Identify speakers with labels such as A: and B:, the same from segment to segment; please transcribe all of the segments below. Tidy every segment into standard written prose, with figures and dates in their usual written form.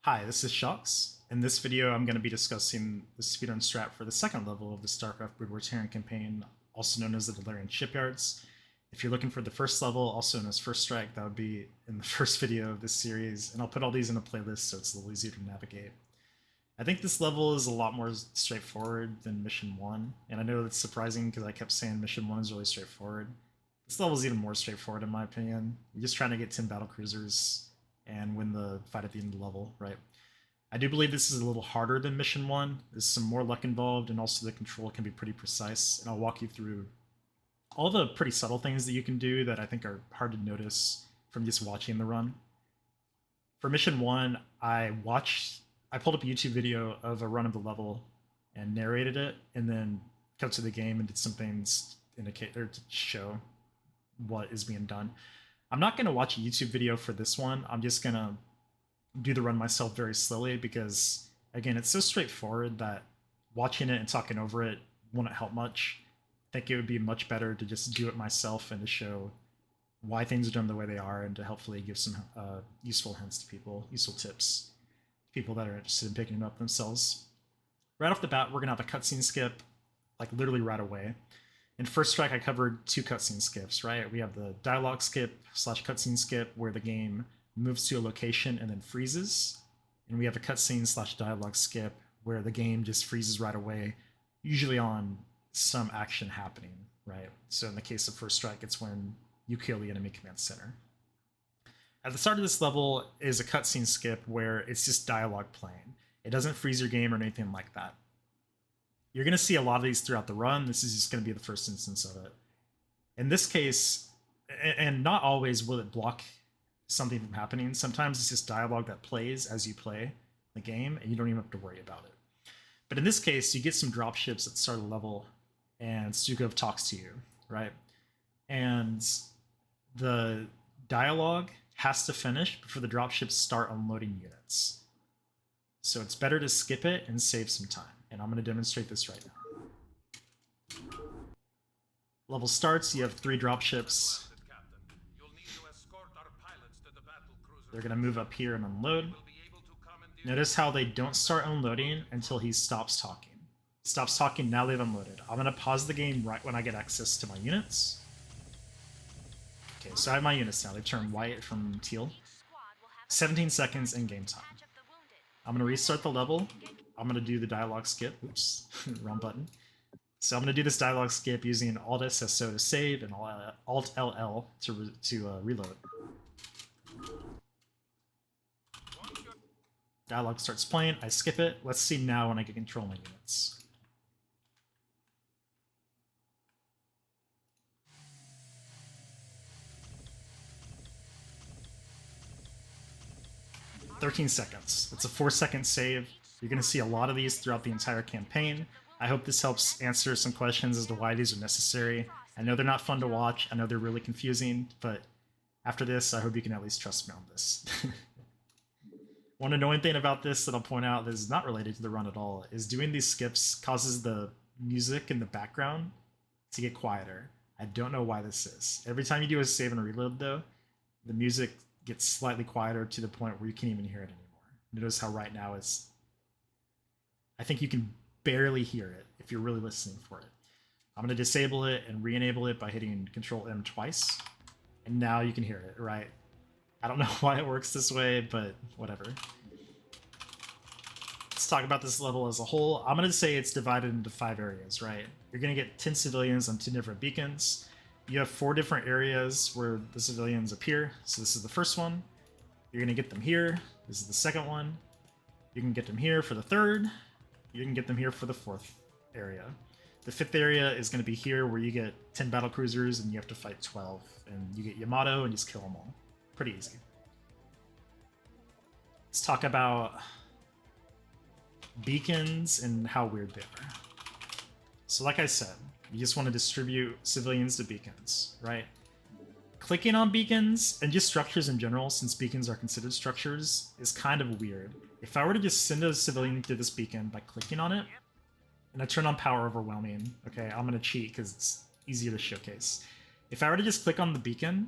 A: Hi, this is Shocks. In this video, I'm going to be discussing the speedrun strat for the second level of the StarCraft War Terran campaign, also known as the Dylarian Shipyards. If you're looking for the first level, also known as First Strike, that would be in the first video of this series, and I'll put all these in a playlist so it's a little easier to navigate. I think this level is a lot more straightforward than Mission 1, and I know that's surprising because I kept saying Mission 1 is really straightforward. This level is even more straightforward in my opinion. You're just trying to get 10 battle cruisers and win the fight at the end of the level, right? I do believe this is a little harder than Mission 1. There's some more luck involved, and also the control can be pretty precise, and I'll walk you through all the pretty subtle things that you can do that I think are hard to notice from just watching the run. For Mission 1, I pulled up a YouTube video of a run of the level and narrated it, and then cut to the game and did some things to show what is being done. I'm not going to watch a YouTube video for this one. I'm just going to do the run myself very slowly because, again, it's so straightforward that watching it and talking over it won't help much. I think it would be much better to just do it myself and to show why things are done the way they are and to hopefully give some useful hints to people, useful tips to people that are interested in picking it up themselves. Right off the bat, we're going to have a cutscene skip, like literally right away. In First Strike, I covered two cutscene skips, right? We have the dialogue skip / cutscene skip where the game moves to a location and then freezes. And we have a cutscene / dialogue skip where the game just freezes right away, usually on some action happening, right? So in the case of First Strike, it's when you kill the enemy command center. At the start of this level is a cutscene skip where it's just dialogue playing. It doesn't freeze your game or anything like that. You're going to see a lot of these throughout the run. This is just going to be the first instance of it. In this case, and not always will it block something from happening. Sometimes it's just dialogue that plays as you play the game, and you don't even have to worry about it. But in this case, you get some dropships at the start of the level, and Stukov talks to you, right? And the dialogue has to finish before the dropships start unloading units. So it's better to skip it and save some time. And I'm going to demonstrate this right now. Level starts, you have 3 dropships. They're going to move up here and unload. Notice how they don't start unloading until he stops talking. Stops talking, now they've unloaded. I'm going to pause the game right when I get access to my units. Okay, so I have my units now. They've turned white from teal. 17 seconds in game time. I'm going to restart the level. I'm going to do the dialogue skip. Oops, wrong button. So I'm going to do this dialogue skip using Alt-SSO to save and Alt-LL to reload. Dialogue starts playing. I skip it. Let's see now when I get control of my units. "13 seconds. It's a 4-second save. You're going to see a lot of these throughout the entire campaign. I hope this helps answer some questions as to why these are necessary. I know they're not fun to watch. I know they're really confusing, but after this, I hope you can at least trust me on this. One annoying thing about this that I'll point out that is not related to the run at all is doing these skips causes the music in the background to get quieter. I don't know why this is. Every time you do a save and a reload, though, the music gets slightly quieter to the point where you can't even hear it anymore. Notice how right now it's... I think you can barely hear it if you're really listening for it. I'm going to disable it and re-enable it by hitting Control-M twice. And now you can hear it, right? I don't know why it works this way, but whatever. Let's talk about this level as a whole. I'm going to say it's divided into 5 areas, right? You're going to get 10 civilians on 10 different beacons. You have 4 different areas where the civilians appear. So this is the first one. You're going to get them here. This is the second one. You can get them here for the third. You can get them here for the 4th area. The 5th area is going to be here where you get 10 battle cruisers and you have to fight 12. And you get Yamato and just kill them all. Pretty easy. Let's talk about beacons and how weird they are. So like I said, you just want to distribute civilians to beacons, right? Clicking on beacons, and just structures in general, since beacons are considered structures, is kind of weird. If I were to just send a civilian to this beacon by clicking on it, and I turn on Power Overwhelming, okay, I'm going to cheat because it's easier to showcase. If I were to just click on the beacon,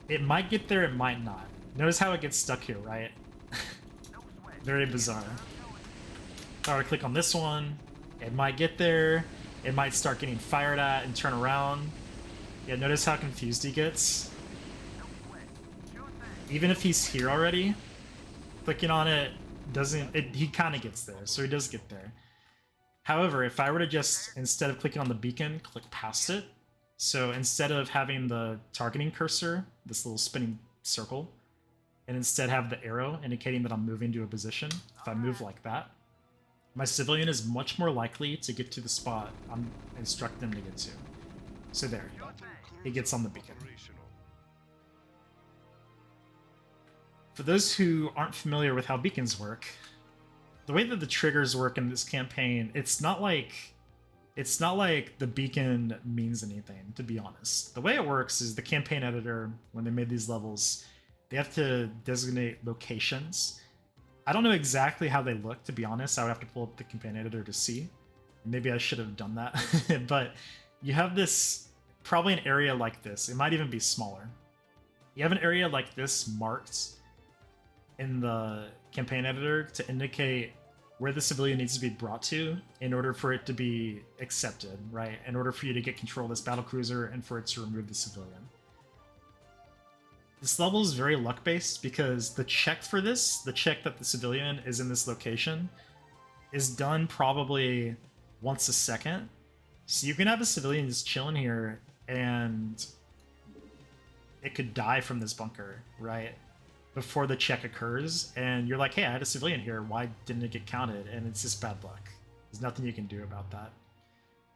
A: it might get there, it might not. Notice how it gets stuck here, right? Very bizarre. If I were to click on this one, it might get there. It might start getting fired at and turn around. Yeah, notice how confused he gets. Even if he's here already, clicking on it doesn't... he kind of gets there, so he does get there. However, if I were to just, instead of clicking on the beacon, click past it, so instead of having the targeting cursor, this little spinning circle, and instead have the arrow indicating that I'm moving to a position, if I move like that, my civilian is much more likely to get to the spot I'm instructing them to get to. So there, he gets on the beacon. For those who aren't familiar with how beacons work, the way that the triggers work in this campaign, it's not like the beacon means anything, to be honest. The way it works is the campaign editor, when they made these levels, they have to designate locations. I don't know exactly how they look, to be honest. I would have to pull up the campaign editor to see. Maybe I should have done that. But you have this, probably an area like this. It might even be smaller. You have an area like this marked in the campaign editor to indicate where the civilian needs to be brought to in order for it to be accepted, right? In order for you to get control of this battlecruiser and for it to remove the civilian. This level is very luck-based because the check for this, the check that the civilian is in this location, is done probably once a second. So you can have a civilian just chilling here and it could die from this bunker, right? Before the check occurs, and you're like, hey, I had a civilian here, why didn't it get counted? And it's just bad luck. There's nothing you can do about that.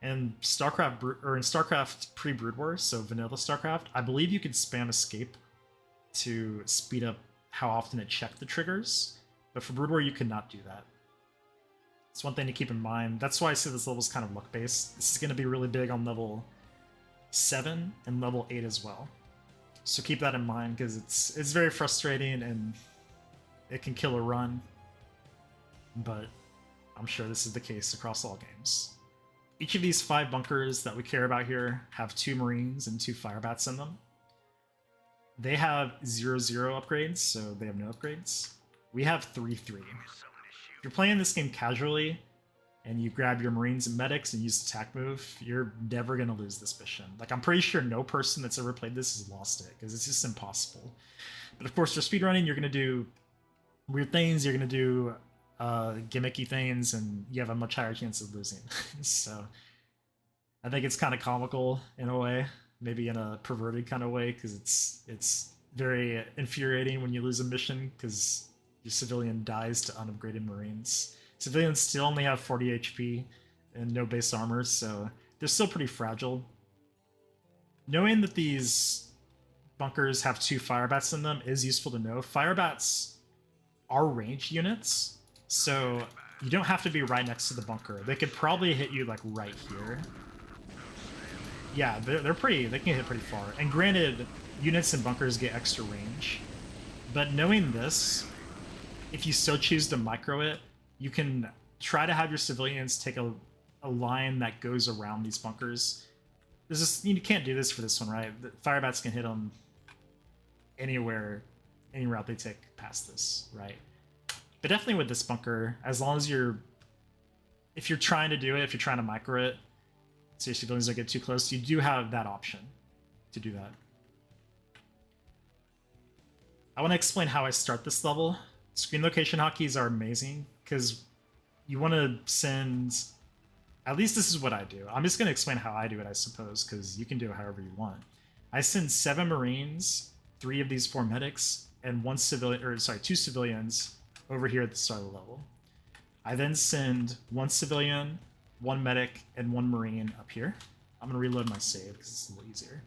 A: And StarCraft pre-Brood War, so vanilla StarCraft, I believe you could spam escape to speed up how often it checked the triggers, but for Brood War you could not do that. It's one thing to keep in mind. That's why I say this level is kind of luck-based. This is going to be really big on level 7 and level 8 as well. So keep that in mind, because it's very frustrating and it can kill a run. But I'm sure this is the case across all games. Each of these 5 bunkers that we care about here have 2 Marines and 2 Firebats in them. They have 0-0 upgrades, so they have no upgrades. We have 3-3. If you're playing this game casually, and you grab your Marines and Medics and use the attack move, you're never going to lose this mission. Like, I'm pretty sure no person that's ever played this has lost it, because it's just impossible. But of course, for speedrunning, you're going to do weird things, you're going to do gimmicky things, and you have a much higher chance of losing. So, I think it's kind of comical in a way, maybe in a perverted kind of way, because it's very infuriating when you lose a mission, because your civilian dies to unupgraded Marines. Civilians still only have 40 HP and no base armor, so they're still pretty fragile. Knowing that these bunkers have 2 Firebats in them is useful to know. Firebats are ranged units, so you don't have to be right next to the bunker. They could probably hit you like right here. Yeah, they're pretty, they can hit pretty far. And granted, units and bunkers get extra range, but knowing this, if you so choose to micro it, you can try to have your civilians take a line that goes around these bunkers. There's just, you can't do this for this one, right? The Firebats can hit them anywhere, any route they take past this, right? But definitely with this bunker, as long as if you're trying to do it, if you're trying to micro it, so your civilians don't get too close, you do have that option to do that. I want to explain how I start this level. Screen location hotkeys are amazing, because you want to send, at least this is what I do. I'm just going to explain how I do it, I suppose, because you can do it however you want. I send 7 Marines, 3 of these 4 medics, and 2 civilians over here at the start of the level. I then send 1 civilian, 1 medic, and 1 Marine up here. I'm going to reload my save because it's a little easier.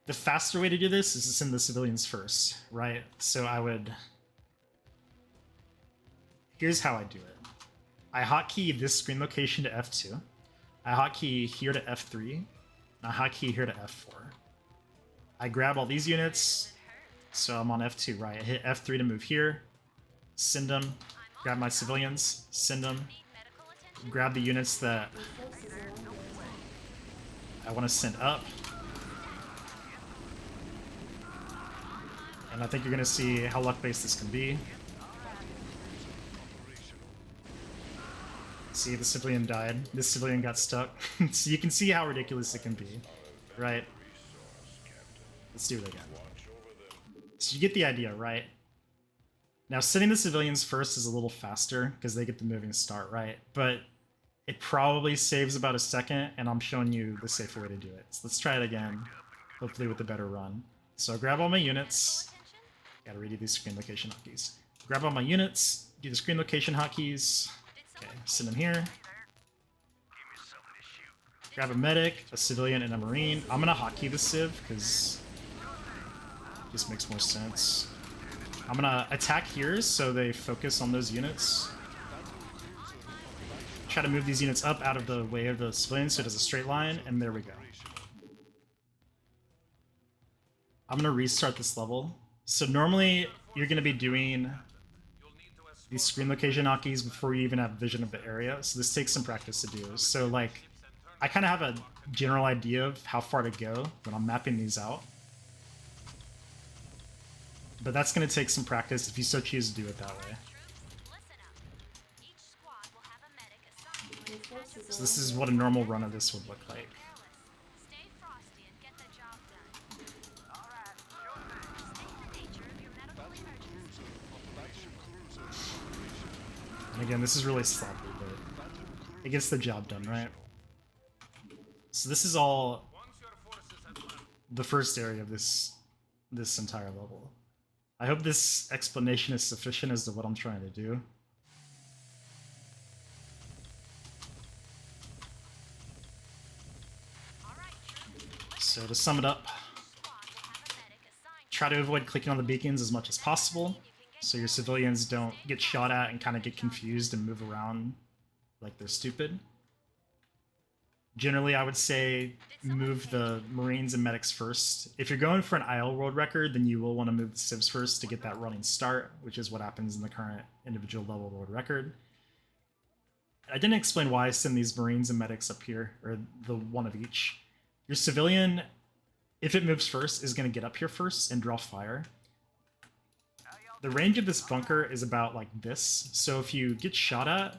A: The faster way to do this is to send the civilians first, right? So I would... Here's how I do it. I hotkey this screen location to F2. I hotkey here to F3. And I hotkey here to F4. I grab all these units, so I'm on F2, right? I hit F3 to move here, send them, grab my civilians, send them, grab the units that I want to send up, And I think you're going to see how luck-based this can be. See, the civilian died. This civilian got stuck. So you can see how ridiculous it can be, right? Let's do it again. So you get the idea, right? Now, sending the civilians first is a little faster because they get the moving start, right? But it probably saves about a second, and I'm showing you the safer way to do it. So let's try it again, hopefully with a better run. So I grab all my units. Gotta redo these screen location hotkeys. Grab all my units, do the screen location hotkeys. Okay, send them here. Grab a medic, a civilian, and a marine. I'm gonna hotkey the civ because it just makes more sense. I'm gonna attack here so they focus on those units. Try to move these units up out of the way of the civilians so it has a straight line, and there we go. I'm gonna restart this level. So normally you're gonna be doing these screen location hotkeys before you even have vision of the area, so this takes some practice to do. So like, I kind of have a general idea of how far to go when I'm mapping these out. But that's going to take some practice if you so choose to do it that way. So this is what a normal run of this would look like. And again, this is really sloppy, but it gets the job done, right? So this is all the first area of this entire level. I hope this explanation is sufficient as to what I'm trying to do. So to sum it up, try to avoid clicking on the beacons as much as possible, so your civilians don't get shot at and kind of get confused and move around like they're stupid. Generally, I would say move the Marines and medics first. If you're going for an IL world record, then you will want to move the civs first to get that running start, which is what happens in the current individual level world record. I didn't explain why I send these Marines and medics up here, or the one of each. Your civilian, if it moves first, is going to get up here first and draw fire. The range of this bunker is about like this, so if you get shot at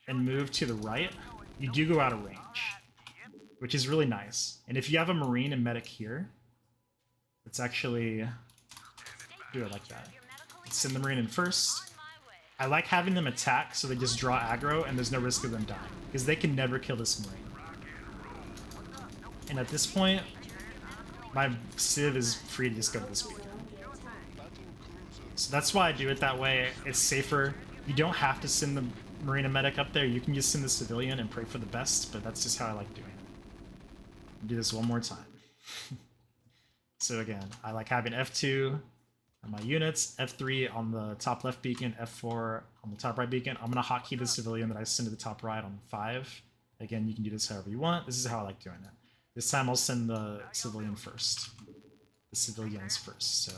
A: and move to the right, you do go out of range, which is really nice. And if you have a Marine and medic here, let's actually do it like that. Let's send the Marine in first. I like having them attack so they just draw aggro and there's no risk of them dying, because they can never kill this Marine. And at this point, my Civ is free to just go to this beacon. So that's why I do it that way. It's safer. You don't have to send the Marine and medic up there. You can just send the civilian and pray for the best, but that's just how I like doing it. Do this one more time. So again, I like having F2 on my units, F3 on the top left beacon, F4 on the top right beacon. I'm going to hotkey the civilian that I send to the top right on 5. Again, you can do this however you want. This is how I like doing it. This time I'll send the civilian first. The civilians first. So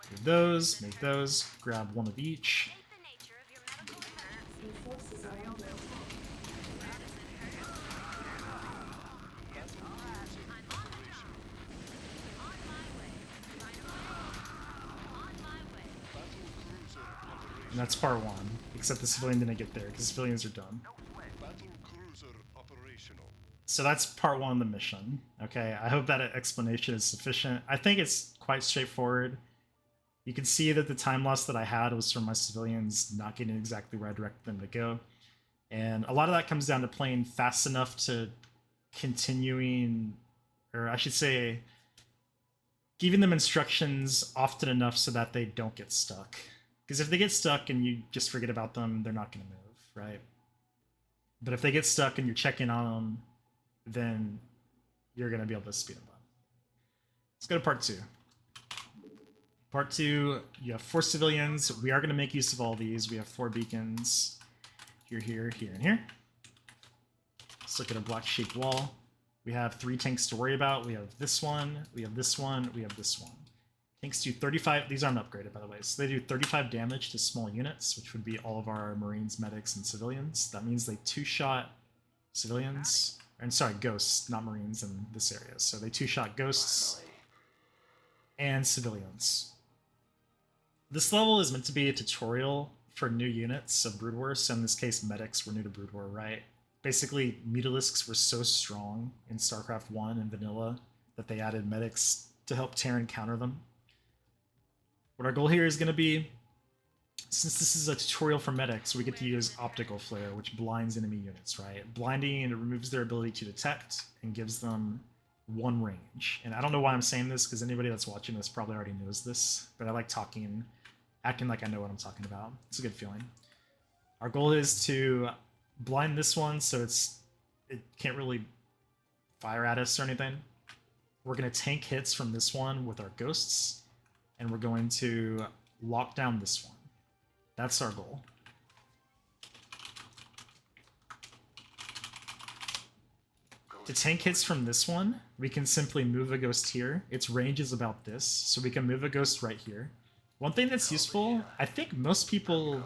A: do those, make those, grab one of each. And that's part 1, except the civilian didn't get there because civilians are done. So that's part 1 of the mission. Okay, I hope that explanation is sufficient. I think it's quite straightforward. You can see that the time loss that I had was from my civilians not getting exactly where I directed them to go. And a lot of that comes down to playing fast enough to continuing, or I should say, giving them instructions often enough so that they don't get stuck. Because if they get stuck and you just forget about them, they're not going to move, right? But if they get stuck and you're checking on them, then you're going to be able to speed them up. Let's go to part 2. Part 2, you have 4 civilians. We are going to make use of all these. We have 4 beacons. Here, here, here, and here. Let's look at a black sheep wall. We have 3 tanks to worry about. We have this one, we have this one, we have this one. Tanks do 35, these aren't upgraded by the way, so they do 35 damage to small units, which would be all of our Marines, medics, and civilians. That means they 2-shot civilians, and sorry, ghosts, not Marines in this area. So they 2-shot ghosts and civilians. This level is meant to be a tutorial for new units of Brood War, so in this case medics were new to Brood War, right? Basically, Mutalisks were so strong in StarCraft 1 and Vanilla that they added medics to help Terran counter them. What our goal here is going to be, since this is a tutorial for medics, we get to use Optical Flare, which blinds enemy units, right? Blinding, and it removes their ability to detect and gives them 1 range. And I don't know why I'm saying this, because anybody that's watching this probably already knows this, but I like acting like I know what I'm talking about. It's a good feeling. Our goal is to blind this one so it can't really fire at us or anything. We're going to tank hits from this one with our ghosts, and we're going to lock down this one. That's our goal. To tank hits from this one, we can simply move a ghost here. Its range is about this, so we can move a ghost right here. One thing that's useful, I think most people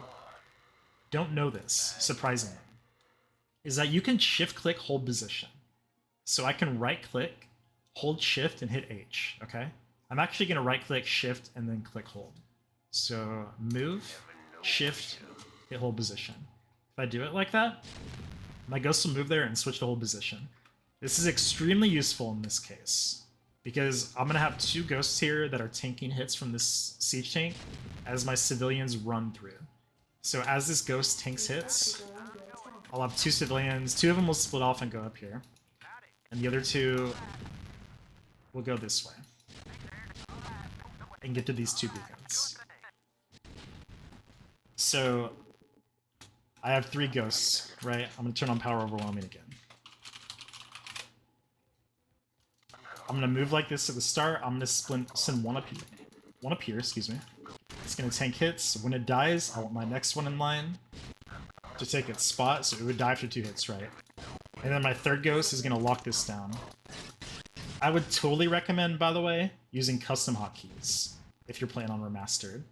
A: don't know this, surprisingly, is that you can shift-click, hold position. So I can right-click, hold shift, and hit H, okay? I'm actually going to right-click, shift, and then click hold. So move, shift, hit hold position. If I do it like that, my ghost will move there and switch to hold position. This is extremely useful in this case, because I'm going to have 2 ghosts here that are tanking hits from this siege tank as my civilians run through. So as this ghost tanks hits, I'll have 2 civilians. 2 of them will split off and go up here, and the other 2 will go this way and get to these 2 beacons. So I have 3 ghosts, right? I'm going to turn on Power Overwhelming again. I'm going to move like this at the start. I'm going to send one up here, excuse me. It's going to tank hits. When it dies, I want my next one in line to take its spot, so it would die after 2 hits, right? And then my third ghost is going to lock this down. I would totally recommend, by the way, using custom hotkeys if you're playing on Remastered.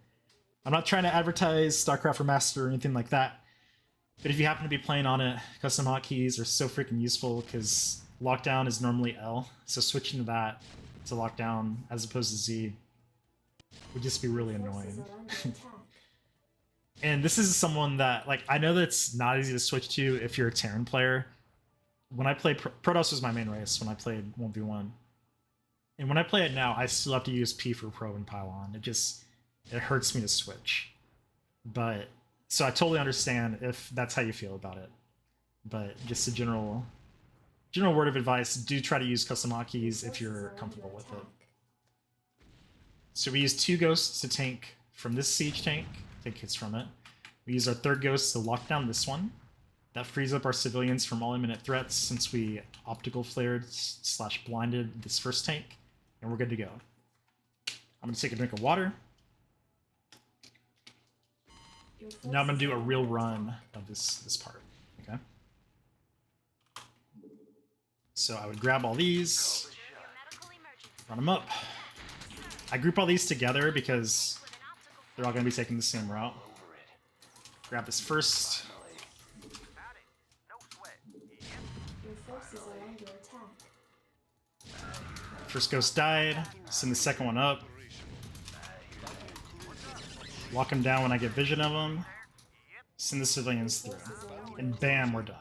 A: I'm not trying to advertise StarCraft Remastered or anything like that, but if you happen to be playing on it, custom hotkeys are so freaking useful because lockdown is normally L, so switching to that to lockdown as opposed to Z would just be really annoying. And this is someone that, like, I know that it's not easy to switch to if you're a Terran player. When I played Protoss was my main race when I played 1v1. And when I play it now, I still have to use P for Probe and Pylon. It hurts me to switch. But, so I totally understand if that's how you feel about it. But just a general word of advice, do try to use custom hotkeys if you're comfortable with it. So we use 2 ghosts to tank from this siege tank, take hits from it. We use our third ghost to lock down this one. That frees up our civilians from all imminent threats since we optical flared / blinded this first tank, and we're good to go. I'm going to take a drink of water. Now I'm going to do a real run of this part, okay? So I would grab all these, run them up. I group all these together because they're all going to be taking the same route. Grab this first. First ghost died. Send the second one up. Lock him down when I get vision of him. Send the civilians through. And bam, we're done.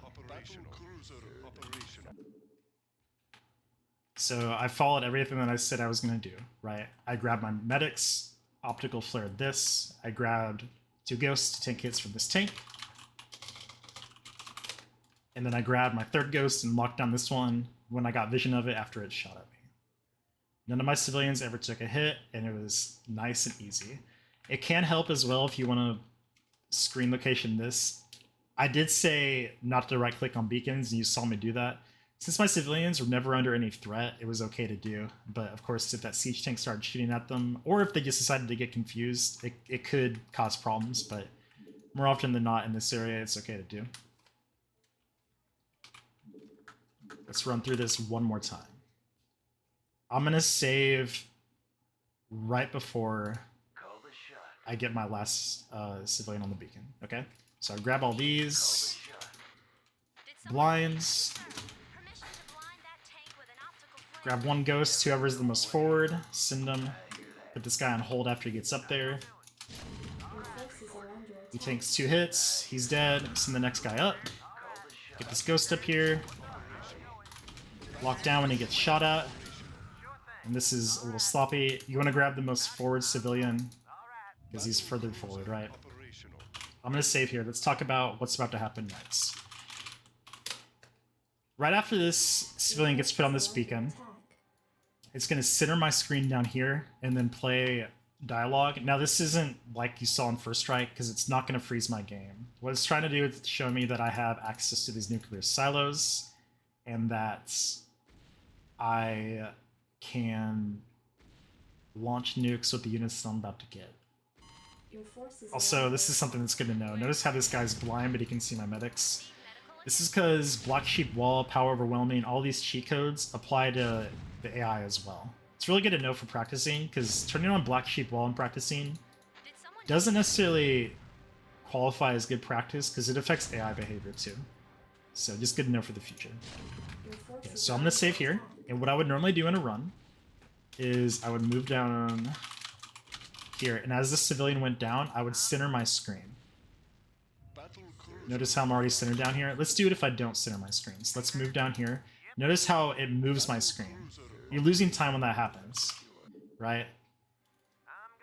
A: So I followed everything that I said I was going to do, right? I grabbed my medics, optical flared this. I grabbed 2 ghosts to tank hits from this tank. And then I grabbed my third ghost and locked down this one when I got vision of it after it shot at me. None of my civilians ever took a hit, and it was nice and easy. It can help as well if you want to screen location this. I did say not to right-click on beacons, and you saw me do that. Since my civilians were never under any threat, it was okay to do. But of course, if that siege tank started shooting at them, or if they just decided to get confused, it could cause problems. But more often than not in this area, it's okay to do. Let's run through this one more time. I'm going to save right before I get my last civilian on the beacon, okay? So I grab all these blinds, grab 1 ghost, whoever's the most forward, send them, put this guy on hold after he gets up there. He takes 2 hits, he's dead, send the next guy up. Get this ghost up here. Lock down when he gets shot at. And this is a little sloppy. You want to grab the most forward civilian, because he's further forward, right? I'm going to save here. Let's talk about what's about to happen next. Right after this civilian gets put on this beacon, it's going to center my screen down here and then play dialogue. Now this isn't like you saw in First Strike, because it's not going to freeze my game. What it's trying to do is show me that I have access to these nuclear silos and that I can launch nukes with the units that I'm about to get. Also, this is something that's good to know. Notice how this guy's blind, but he can see my medics. This is because Black Sheep Wall, Power Overwhelming, all these cheat codes apply to the AI as well. It's really good to know for practicing, because turning on Black Sheep Wall and practicing doesn't necessarily qualify as good practice, because it affects AI behavior too. So just good to know for the future. Okay, so I'm going to save here, and what I would normally do in a run is I would move down here, and as the civilian went down, I would center my screen. Notice how I'm already centered down here. Let's do it if I don't center my screen. So let's move down here. Notice how it moves my screen. You're losing time when that happens, right?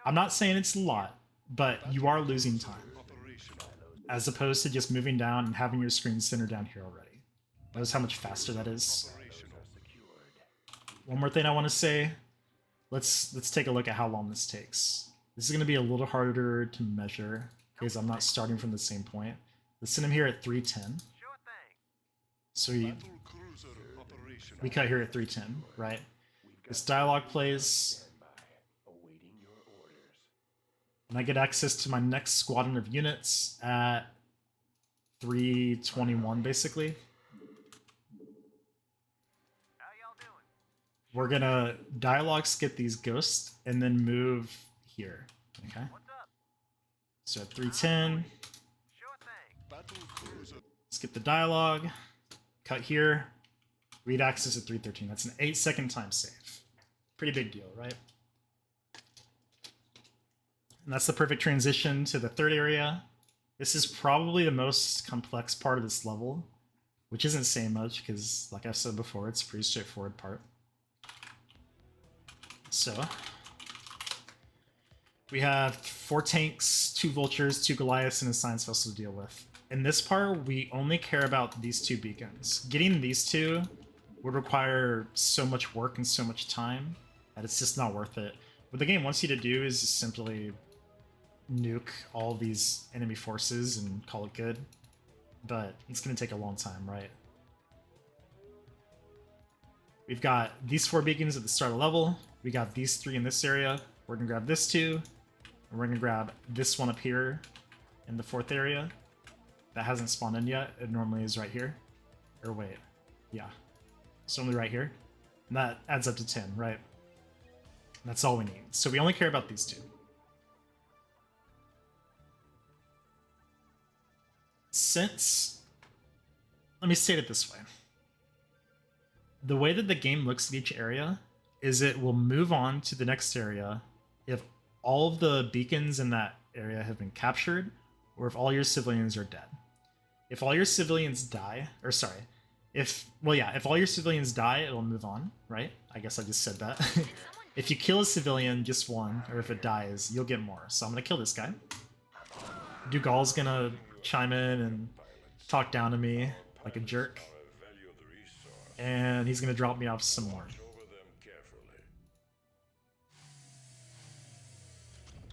A: I'm not saying it's a lot, but you are losing time, as opposed to just moving down and having your screen centered down here already. Notice how much faster that is. One more thing I want to say. Let's take a look at how long this takes. This is going to be a little harder to measure because I'm not starting from the same point. Let's send him here at 310. So we cut here at 310, right? This dialogue plays, and I get access to my next squadron of units at 321, basically. We're gonna dialogue skip these ghosts and then move here, okay? So at 310, skip the dialogue, cut here, read access at 313. That's an 8-second time save. Pretty big deal, right? And that's the perfect transition to the third area. This is probably the most complex part of this level, which isn't saying much because, like I've said before, it's a pretty straightforward part. So we have 4 tanks, 2 vultures, 2 Goliaths, and a science vessel to deal with. In this part, we only care about these 2 beacons. Getting these 2 would require so much work and so much time that it's just not worth it. What the game wants you to do is just simply nuke all these enemy forces and call it good. But it's going to take a long time, right? We've got these 4 beacons at the start of level. We got these 3 in this area. We're going to grab this 2. And we're going to grab this one up here in the 4th area. That hasn't spawned in yet. It normally is right here. Or wait. Yeah. It's only right here. And that adds up to 10, right? That's all we need. So we only care about these 2. Since... Let me state it this way. The way that the game looks at each area is it will move on to the next area if all of the beacons in that area have been captured, or if all your civilians are dead. If all your civilians die, or sorry, if all your civilians die, it'll move on, right? I guess I just said that. If you kill a civilian, just 1, or if it dies, you'll get more. So I'm gonna kill this guy. Dugal's gonna chime in and talk down to me like a jerk. And he's gonna drop me off some more.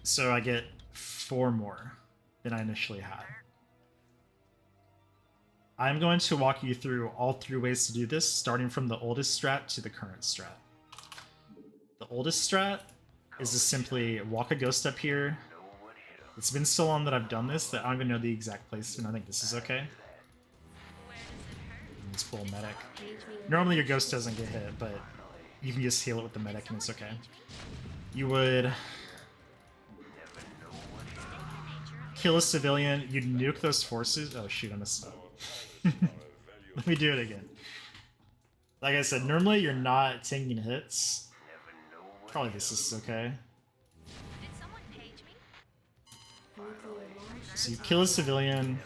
A: So I get 4 more than I initially had. I'm going to walk you through all 3 ways to do this, starting from the oldest strat to the current strat. The oldest strat is to simply walk a ghost up here. It's been so long that I've done this that I don't even know the exact placement. I think this is okay. Let's pull a medic. Normally your ghost doesn't get hit, but you can just heal it with the medic and it's okay. You would kill a civilian, you'd nuke those forces. Oh shoot, I messed up. Let me do it again. Like I said, normally you're not taking hits. Probably this is okay. So you kill a civilian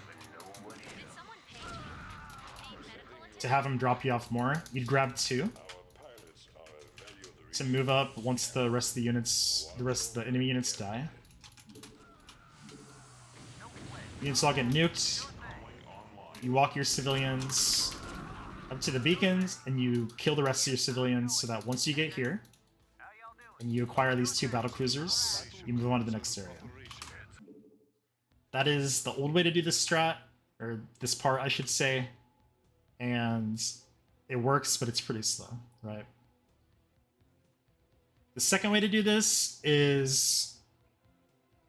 A: to have him drop you off more. You'd grab 2 to move up once the rest of the enemy units die. Units all get nuked. You walk your civilians up to the beacons, and you kill the rest of your civilians so that once you get here, and you acquire these 2 battlecruisers, you move on to the next area. That is the old way to do this strat, or this part I should say, and it works, but it's pretty slow, right? The second way to do this is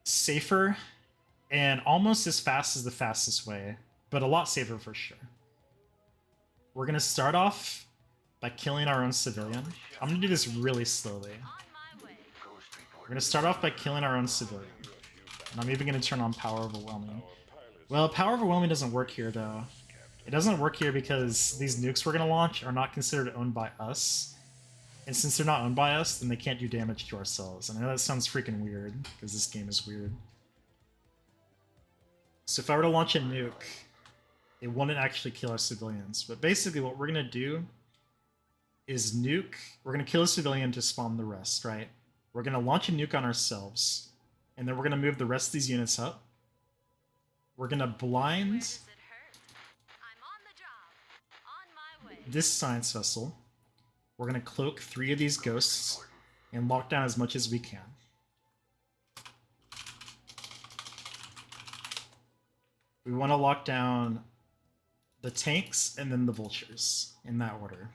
A: safer and almost as fast as the fastest way, but a lot safer for sure. We're gonna start off by killing our own civilian. I'm gonna do this really slowly. We're gonna start off by killing our own civilian. And I'm even gonna turn on Power Overwhelming. Well, Power Overwhelming doesn't work here though. It doesn't work here because these nukes we're gonna launch are not considered owned by us. And since they're not owned by us, then they can't do damage to ourselves. And I know that sounds freaking weird, because this game is weird. So if I were to launch a nuke, it wouldn't actually kill our civilians. But basically what we're gonna do is nuke. We're gonna kill a civilian to spawn the rest, right? We're gonna launch a nuke on ourselves, and then we're gonna move the rest of these units up. We're gonna blind this science vessel. We're gonna cloak 3 of these ghosts and lock down as much as we can. We want to lock down the tanks and then the vultures in that order.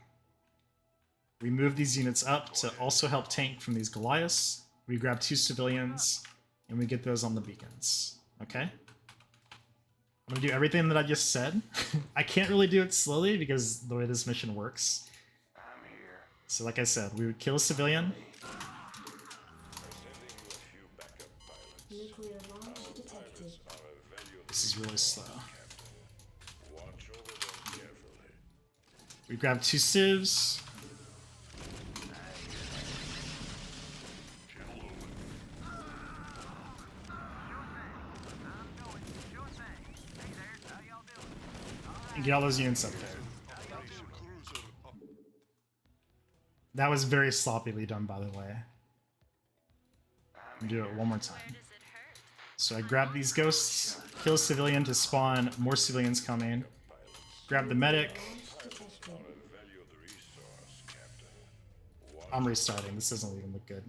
A: We move these units up to also help tank from these Goliaths. We grab 2 civilians and we get those on the beacons. Okay? I'm gonna do everything that I just said. I can't really do it slowly because the way this mission works. So like I said, we would kill a civilian.
B: Nuclear launch detected.
A: This is really slow. We grab 2 civs. And get all those units up there. That was very sloppily done, by the way. I'll do it one more time. So I grab these ghosts, kill a civilian to spawn more civilians coming. Grab the medic. I'm restarting. This doesn't even look good.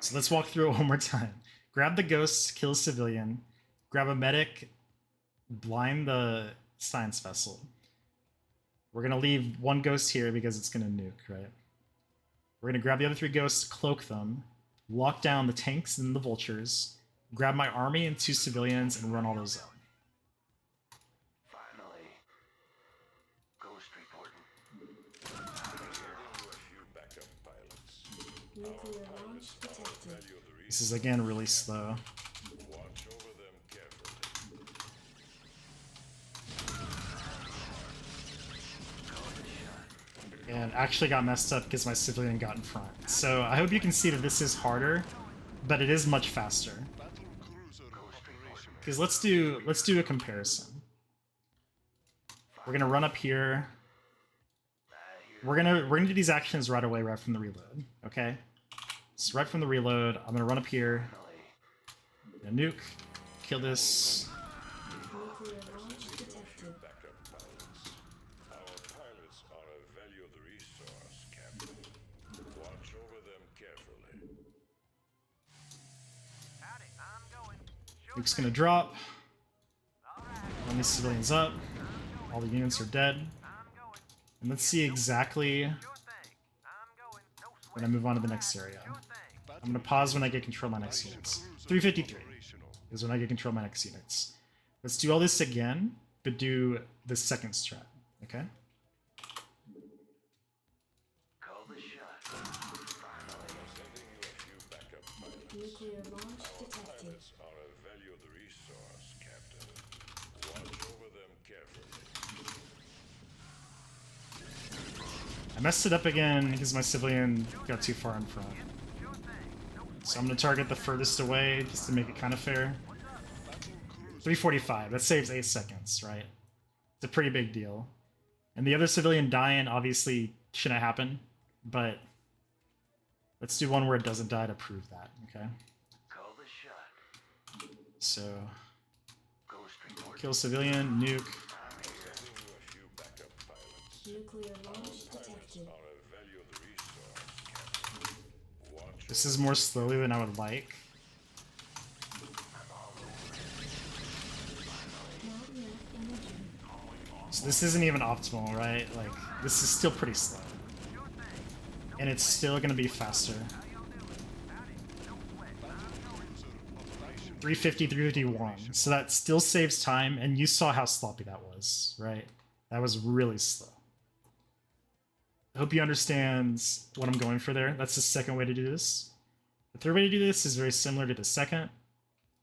A: So let's walk through it one more time. Grab the ghosts, kill a civilian. Grab a medic, blind the science vessel. We're going to leave 1 ghost here because it's going to nuke, right? We're going to grab the other 3 ghosts, cloak them, lock down the tanks and the vultures, grab my army and 2 civilians, and run all those out.
C: Finally, ghost reporting.
B: Nuclear launch detected.
A: This is again really slow. And actually got messed up because my civilian got in front. So I hope you can see that this is harder, but it is much faster. Because let's do a comparison. We're gonna run up here. We're gonna do these actions right away, right from the reload. Okay? So right from the reload, I'm gonna run up here. Gonna nuke, kill this.
B: Nuclear launch detected.
A: Nuke's gonna drop. Run these civilians up. All the units are dead. And let's see exactly when I move on to the next area. I'm gonna pause when I get control of my next units. 353 is when I get control of my next units. Let's do all this again, but do the second strat, okay?
B: Nuclear launch detected.
A: I messed it up again because my civilian got too far in front. So I'm going to target the furthest away just to make it kind of fair. 345. That saves 8 seconds, right? It's a pretty big deal. And the other civilian dying obviously shouldn't happen, but let's do one where it doesn't die to prove that, okay?
C: Call the shot.
A: So,
C: Ghost report.
A: kill civilian, nuke.
B: Nuclear launch detected.
A: This is more slowly than I would like.
B: Not enough energy.
A: So this isn't even optimal, right? Like, this is still pretty slow. And it's still gonna be faster. 350, 351. So that still saves time, and you saw how sloppy that was, right? That was really slow. I hope you understand what I'm going for there. That's the second way to do this. The third way to do this is very similar to the second,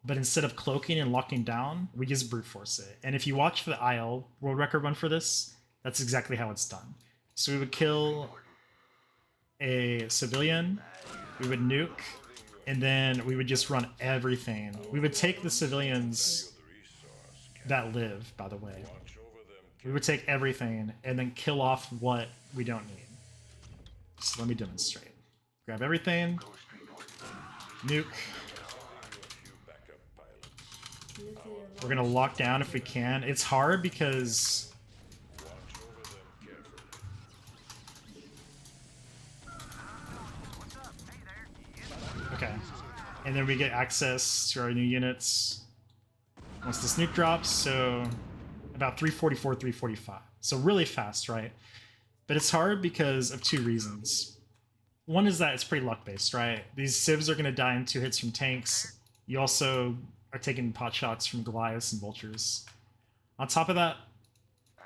A: but instead of cloaking and locking down, we just brute force it. And if you watch the IL world record run for this, that's exactly how it's done. So we would kill a civilian, we would nuke, and then we would just run everything. We would take the civilians that live, by the way. We would take everything and then kill off what we don't need. So let me demonstrate. Grab everything, nuke.
B: Nuclear
A: We're gonna lock down if we can. It's hard because okay. And then we get access to our new units once this nuke drops, so about 344, 345. So really fast, right? But it's hard because of two reasons. One is that it's pretty luck-based, right? These civs are gonna die in 2 hits from tanks. You also are taking pot shots from Goliaths and Vultures. On top of that,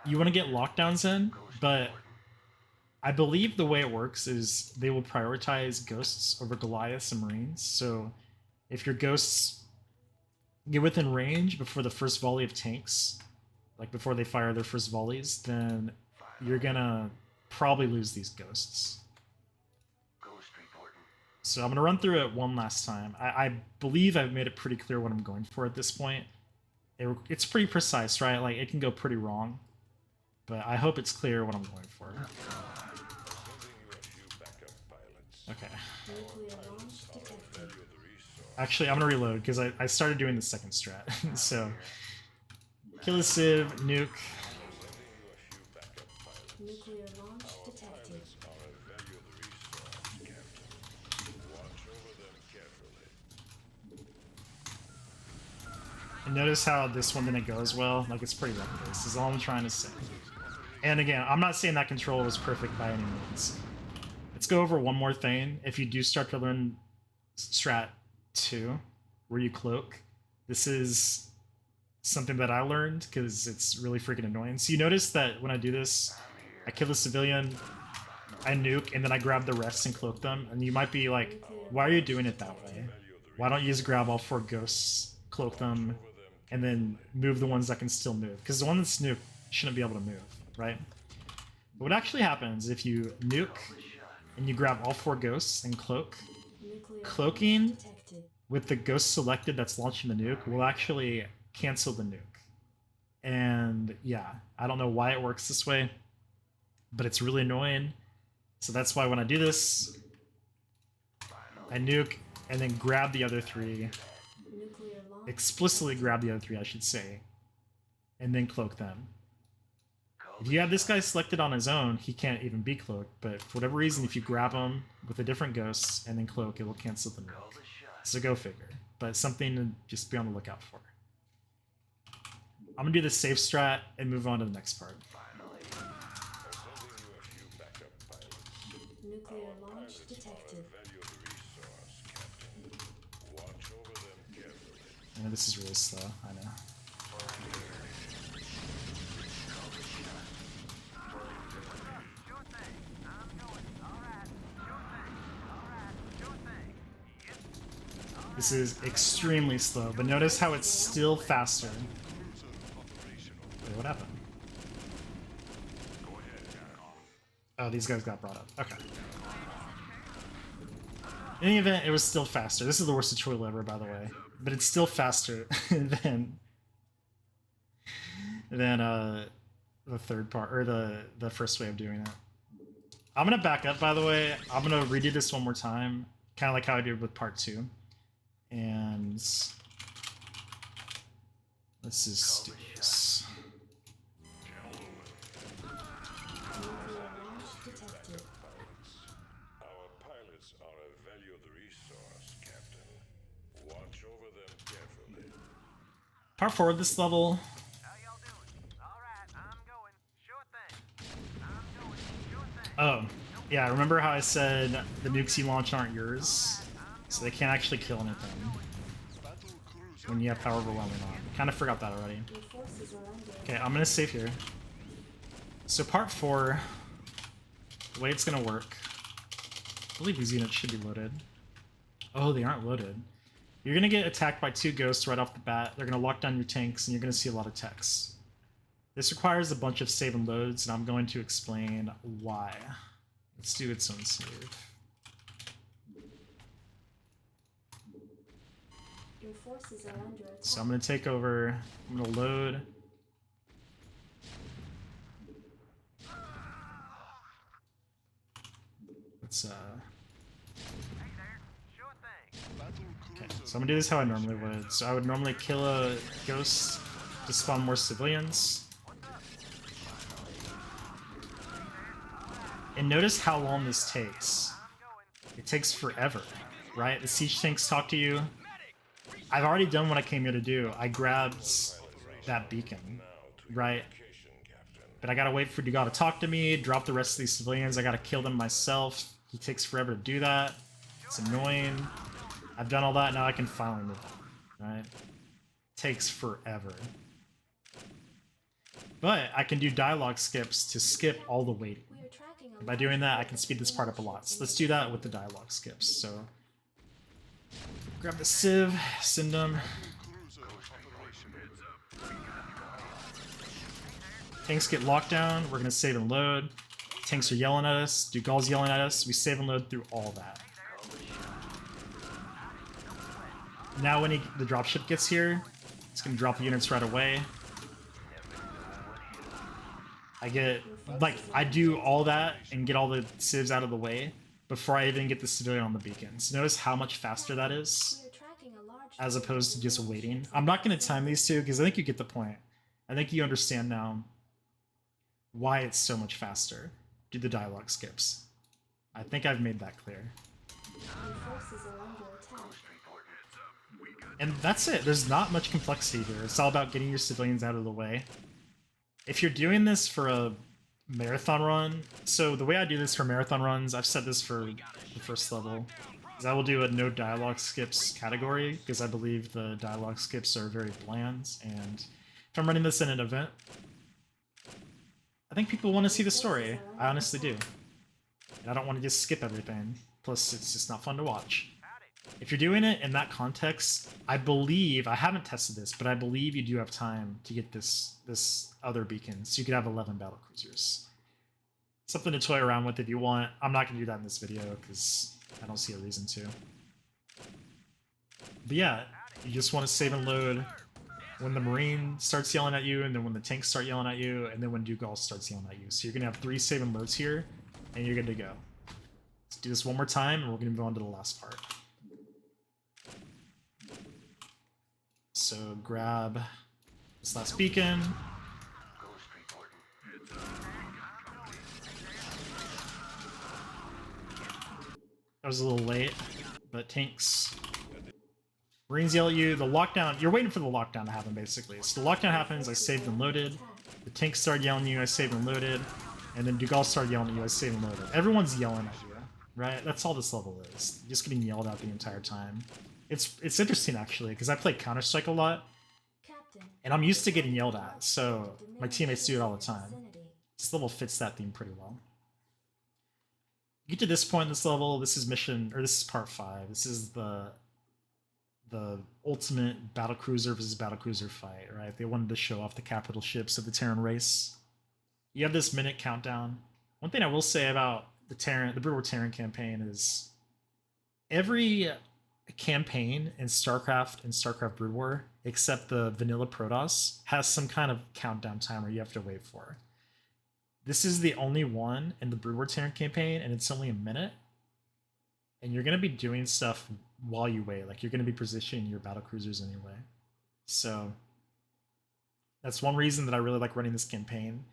A: you want to get lockdowns in, but I believe the way it works is they will prioritize Ghosts over Goliaths and Marines. So if your Ghosts get within range before the first volley of tanks, like before they fire their first volleys, then you're gonna probably lose these Ghosts.
C: Ghost reporting.
A: So I'm going to run through it one last time. I believe I've made it pretty clear what I'm going for at this point. It's pretty precise, right? Like, it can go pretty wrong. But I hope it's clear what I'm going for. Okay.
B: nuclear launch detected.
A: Actually, I'm going to reload because I started doing the second strat. So, kill a civ, nuke.
B: Nuclear launch detected.
A: And notice how this one didn't go as well. Like, it's pretty rough. This is all I'm trying to say. And again, I'm not saying that control was perfect by any means. Let's go over one more thing. If you do start to learn Strat 2, where you cloak, this is something that I learned because it's really freaking annoying. So you notice that when I do this, I kill a civilian, I nuke, and then I grab the rest and cloak them. And you might be like, why are you doing it that way? Why don't you just grab all 4 ghosts, cloak them, and then move the ones that can still move? Because the one that's nuked shouldn't be able to move, right? But what actually happens if you nuke and you grab all 4 ghosts and cloak,
B: Nuclear
A: cloaking
B: launch detected.
A: with the ghost selected that's launching the nuke will actually cancel the nuke. And yeah, I don't know why it works this way, but it's really annoying. So that's why when I do this, I nuke and then grab the other 3,
B: Nuclear launch.
A: explicitly grab the other 3, I should say, and then cloak them. If you have this guy selected on his own, he can't even be cloaked, but for whatever reason, if you grab him with a different ghost and then cloak, it will cancel the nuke. So go figure. But something to just be on the lookout for. I'm gonna do the safe strat and move on to the next part.
B: Nuclear launch detected.
A: Yeah, this is really slow, I know. This is extremely slow, but notice how it's still faster. Wait, what happened? Oh, these guys got brought up. Okay. In any event, it was still faster. This is the worst tutorial ever, by the way. But it's still faster than than the third part or the first way of doing it. I'm gonna back up, by the way. I'm gonna redo this one more time, kind of like how I did with part 2. And let's just do this.
B: Nuclear launch detected.
D: Our pilots are a valued resource, Captain. Watch over them carefully.
A: Part 4 of this level.
E: How y'all doing? All right, I'm going. Sure thing. I'm going. Sure thing.
A: Oh, yeah, remember how I said the nukes you launch aren't yours? So they can't actually kill anything when you have power overwhelming on. Kind of forgot that already.
B: Your forces are under
A: Okay, I'm gonna save here. So part 4, the way it's gonna work, I believe these units should be loaded. Oh, they aren't loaded. You're gonna get attacked by 2 ghosts right off the bat. They're gonna lock down your tanks, and you're gonna see a lot of techs. This requires a bunch of save and loads, and I'm going to explain why. Let's do its own save.
B: Your forces are under attack.
A: So I'm gonna take over. I'm gonna load. Let's
E: Hey there. Sure thing.
A: okay. So I'm gonna do this how I normally would. So I would normally kill a ghost to spawn more civilians. And notice how long this takes. It takes forever, right? The siege tanks talk to you. I've already done what I came here to do. I grabbed that beacon, right? But I gotta wait for Dugal to talk to me, drop the rest of these civilians. I gotta kill them myself. He takes forever to do that. It's annoying. I've done all that, now I can finally move on, right? Takes forever. But I can do dialogue skips to skip all the waiting.
B: We are tracking a
A: And by doing that, I can speed this part up a lot. So let's do that with the dialogue skips. So grab the civ, send them. Tanks get locked down. We're gonna save and load. Tanks are yelling at us. Dugal's yelling at us. We save and load through all that. Now when the dropship gets here, it's gonna drop the units right away. I do all that and get all the civs out of the way before I even get the civilian on the beacons. Notice how much faster that is
B: We are tracking a large
A: as opposed to just waiting. I'm not going to time these two because I think you get the point. I think you understand now why it's so much faster. Do the dialogue skips. I think I've made that clear.
B: Your forces are under attack.
A: And that's it. There's not much complexity here. It's all about getting your civilians out of the way. If you're doing this for a marathon run, so the way I do this for marathon runs, I've said this for the first level, is I will do a no dialogue skips category because I believe the dialogue skips are very bland. And if I'm running this in an event, I think people want to see the story. I honestly do. And I don't want to just skip everything. Plus, it's just not fun to watch. If you're doing it in that context, I believe, I haven't tested this, but I believe you do have time to get this other beacon. So you could have 11 battlecruisers. Something to toy around with if you want. I'm not going to do that in this video because I don't see a reason to. But yeah, you just want to save and load when the Marine starts yelling at you, and then when the tanks start yelling at you, and then when Dugal starts yelling at you. So you're going to have 3 save and loads here, and you're good to go. Let's do this one more time, and we're going to move on to the last part. So grab this last beacon.
C: Ghost reporting.
A: That was a little late, but tanks. Marines yell at you. The lockdown, you're waiting for the lockdown to happen, basically. So the lockdown happens, I saved and loaded. The tanks start yelling at you, I saved and loaded. And then Dugal started yelling at you, I saved and loaded. Everyone's yelling at you, right? That's all this level is. You're just getting yelled at the entire time. It's interesting, actually, because I play Counter-Strike a lot,
B: Captain,
A: and I'm used to getting yelled at, so my teammates do it all the time.
B: vicinity.
A: This level fits that theme pretty well. You get to this point in this level, this is mission, or this is part 5. This is the ultimate battlecruiser versus battlecruiser fight, right? They wanted to show off the capital ships of the Terran race. You have this minute countdown. One thing I will say about the Brood War Terran campaign is every campaign in StarCraft and StarCraft Brood War, except the vanilla Protoss, has some kind of countdown timer you have to wait for. This is the only one in the Brood War Terran campaign, and it's only a minute. And you're going to be doing stuff while you wait. Like, you're going to be positioning your battlecruisers anyway. So that's one reason that I really like running this campaign.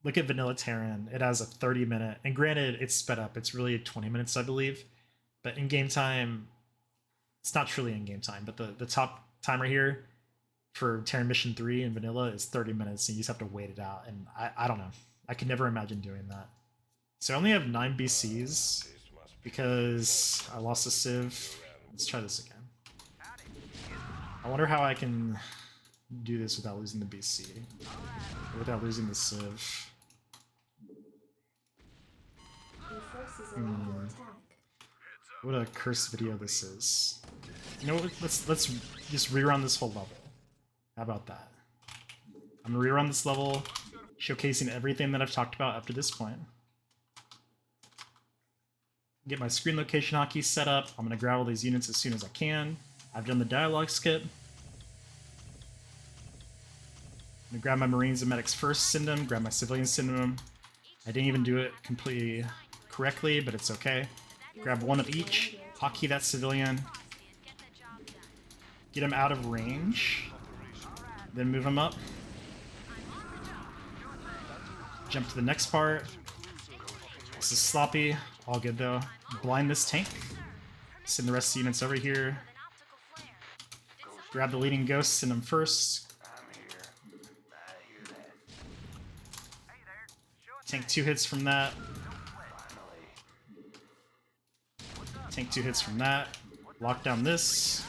A: Look at Vanilla Terran. It has a 30-minute, and granted, it's sped up. It's really 20 minutes, I believe. But in game time, it's not truly in game time, but the top timer here for Terran Mission 3 in Vanilla is 30 minutes, and you just have to wait it out. And I don't know. I could never imagine doing that. So I only have 9 BCs because I lost a Civ. Let's try this again. I wonder how I can do this without losing the BC, or without losing the Civ.
B: Your forces are under attack.
A: What a cursed video this is. You know what? Let's just rerun this whole level. How about that? I'm gonna rerun this level, showcasing everything that I've talked about up to this point. Get my screen location hotkey set up. I'm gonna grab all these units as soon as I can. I've done the dialogue skip. I'm gonna grab my Marines and medics first, send them, grab my civilians, send them. I didn't even do it completely correctly, but it's okay. Grab one of each, hotkey that civilian, get him out of range, then move him up. Jump to the next part. This is sloppy, all good though. Blind this tank, send the rest of the units over here. Grab the leading ghost, send them first.
C: I'm here. I hear that.
E: Hey there. Sure
A: Tank 2 hits from that.
C: Finally.
A: Tank 2 hits from that. Lock down this.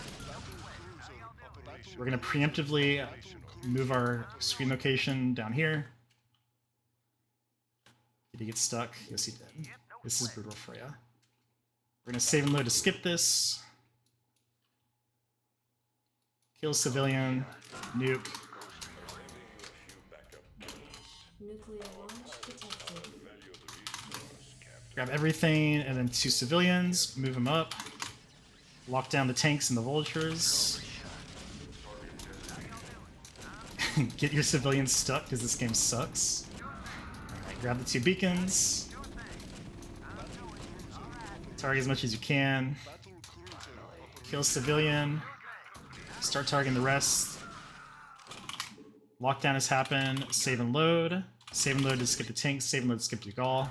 A: We're going to preemptively move our screen location down here. Did he get stuck? Yes, he did. This is brutal for you. We're going to save and load to skip this. Kill civilian. Nuke.
B: Nuclear launch detected.
A: Grab everything, and then 2 civilians. Move them up. Lock down the tanks and the vultures. Get your civilians stuck, because this game sucks. Alright, grab the 2 beacons. Target as much as you can. Kill civilian. Start targeting the rest. Lockdown has happened. Save and load. Save and load to skip the tanks. Save and load to skip the Gaul.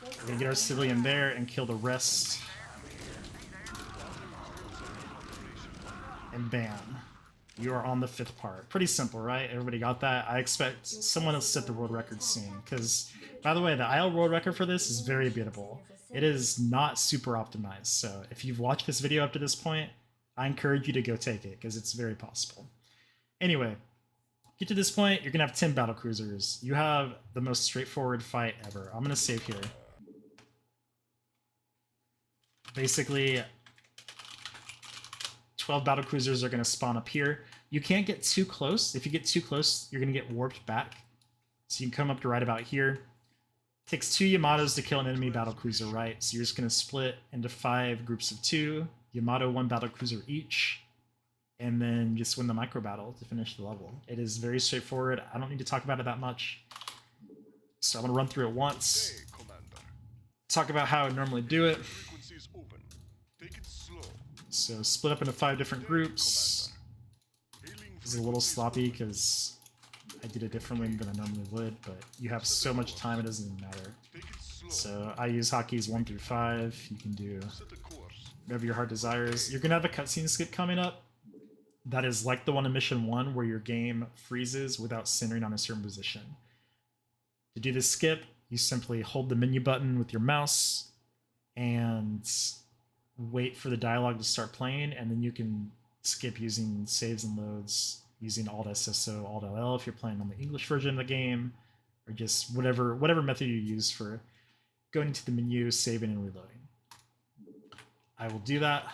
A: We're gonna get our civilian there and kill the rest. And bam. You are on the 5th part. Pretty simple, right? Everybody got that? I expect someone else set the world record soon. Because, by the way, the IL world record for this is very beatable. It is not super optimized. So if you've watched this video up to this point, I encourage you to go take it, because it's very possible. Anyway, get to this point, you're going to have 10 battlecruisers. You have the most straightforward fight ever. I'm going to save here. Basically, 12 battlecruisers are going to spawn up here. You can't get too close. If you get too close, you're going to get warped back. So you can come up to right about here. Takes 2 Yamatos to kill an enemy battlecruiser, right? So you're just going to split into 5 groups of 2. Yamato 1 battlecruiser each. And then just win the micro battle to finish the level. It is very straightforward. I don't need to talk about it that much. So I'm going to run through it once. Talk about how I normally do it. So split up into 5 different groups. This is a little sloppy because I did it differently than I normally would, but you have so much time it doesn't even matter. So I use hotkeys 1 through 5. You can do whatever your heart desires. You're gonna have a cutscene skip coming up that is like the one in Mission 1 where your game freezes without centering on a certain position. To do this skip, you simply hold the menu button with your mouse and wait for the dialogue to start playing, and then you can skip using saves and loads, using Alt SSO, Alt LL if you're playing on the English version of the game, or just whatever method you use for going to the menu, saving, and reloading. I will do that.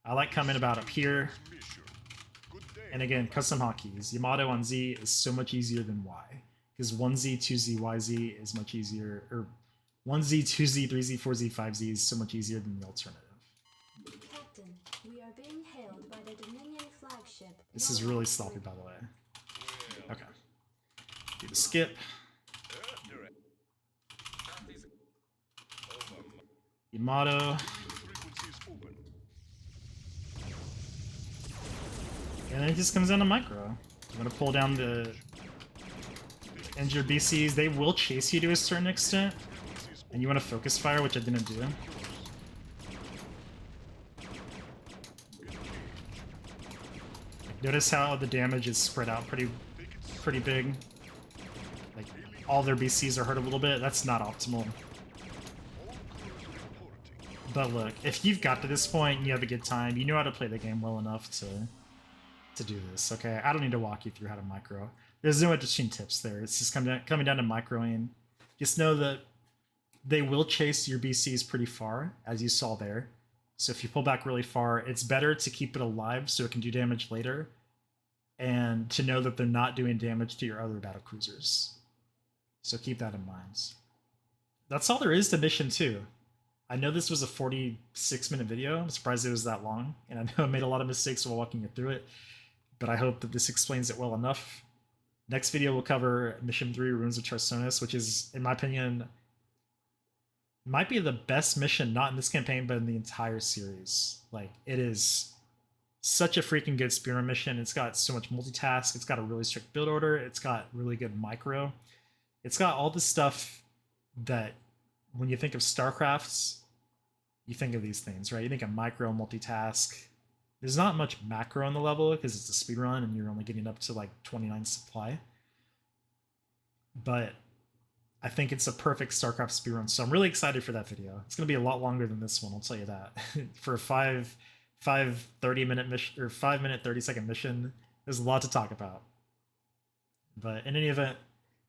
A: I like coming about up here. And again, custom hotkeys. Yamato on Z is so much easier than Y, because 1Z, 2Z, YZ is much easier, or 1Z, 2Z, 3Z, 4Z, 5Z is so much easier than the alternative.
B: Captain, we are being hailed by the Dominion flagship.
A: This is really sloppy, by the way. Okay. Do the skip. Yamato. And then it just comes down to micro. I'm gonna pull down the injured BCs. They will chase you to a certain extent. And you want to focus fire, which I didn't do. Notice how the damage is spread out pretty big. Like, all their BCs are hurt a little bit. That's not optimal. But look, if you've got to this point and you have a good time, you know how to play the game well enough to do this, okay? I don't need to walk you through how to micro. There's no interesting tips there. It's just coming down to microing. Just know that they will chase your BCs pretty far, as you saw there. So if you pull back really far, it's better to keep it alive so it can do damage later, and to know that they're not doing damage to your other battlecruisers. So keep that in mind. That's all there is to Mission 2. I know this was a 46-minute video. I'm surprised it was that long, and I know I made a lot of mistakes while walking you through it, but I hope that this explains it well enough. Next video will cover Mission 3, Ruins of Tarsonis, which is, in my opinion, might be the best mission, not in this campaign, but in the entire series. Like, it is such a freaking good spearman mission. It's got so much multitask. It's got a really strict build order. It's got really good micro. It's got all the stuff that, when you think of StarCrafts, you think of these things, right? You think of micro, multitask. There's not much macro on the level because it's a speedrun and you're only getting up to like 29 supply. But I think it's a perfect StarCraft speedrun, so I'm really excited for that video. It's going to be a lot longer than this one, I'll tell you that. For a 5 30-minute mission, or 5-minute 30-second mission, there's a lot to talk about. But in any event,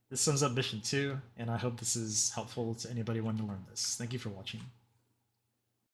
A: this sums up Mission 2, and I hope this is helpful to anybody wanting to learn this. Thank you for watching.